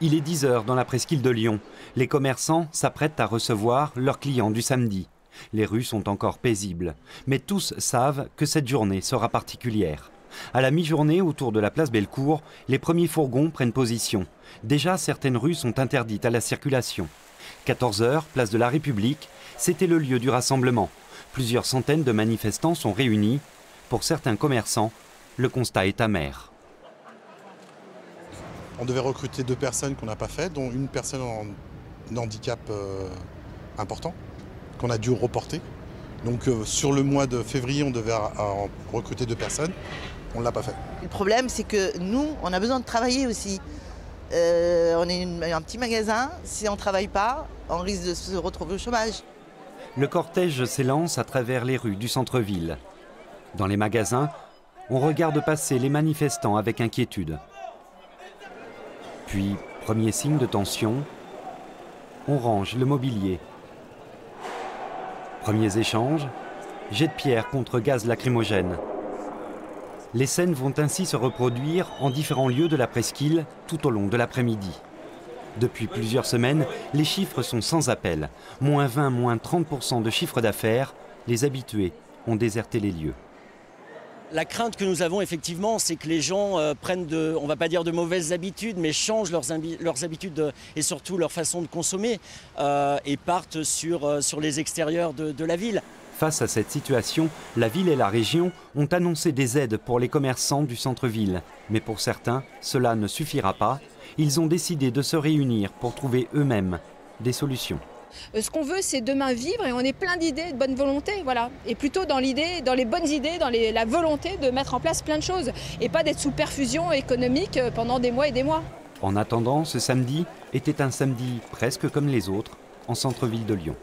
Il est 10 h dans la presqu'île de Lyon. Les commerçants s'apprêtent à recevoir leurs clients du samedi. Les rues sont encore paisibles, mais tous savent que cette journée sera particulière. À la mi-journée, autour de la place Bellecour, les premiers fourgons prennent position. Déjà, certaines rues sont interdites à la circulation. 14 h, place de la République, c'était le lieu du rassemblement. Plusieurs centaines de manifestants sont réunis. Pour certains commerçants, le constat est amer. On devait recruter 2 personnes qu'on n'a pas fait, dont une personne en handicap important, qu'on a dû reporter. Donc sur le mois de février, on devait recruter 2 personnes, on ne l'a pas fait. Le problème, c'est que nous, on a besoin de travailler aussi. On est un petit magasin, si on ne travaille pas, on risque de se retrouver au chômage. Le cortège s'élance à travers les rues du centre-ville. Dans les magasins, on regarde passer les manifestants avec inquiétude. Puis, premier signe de tension, on range le mobilier. Premiers échanges, jet de pierre contre gaz lacrymogène. Les scènes vont ainsi se reproduire en différents lieux de la presqu'île tout au long de l'après-midi. Depuis plusieurs semaines, les chiffres sont sans appel. Moins 20, moins 30% de chiffre d'affaires, les habitués ont déserté les lieux. La crainte que nous avons effectivement, c'est que les gens prennent on va pas dire de mauvaises habitudes, mais changent leurs habitudes et surtout leur façon de consommer et partent sur les extérieurs de la ville. Face à cette situation, la ville et la région ont annoncé des aides pour les commerçants du centre-ville. Mais pour certains, cela ne suffira pas. Ils ont décidé de se réunir pour trouver eux-mêmes des solutions. Ce qu'on veut, c'est demain vivre et on est plein d'idées, de bonne volonté, voilà. Et plutôt dans les bonnes idées, dans la volonté de mettre en place plein de choses et pas d'être sous perfusion économique pendant des mois et des mois. En attendant, ce samedi était un samedi presque comme les autres en centre-ville de Lyon.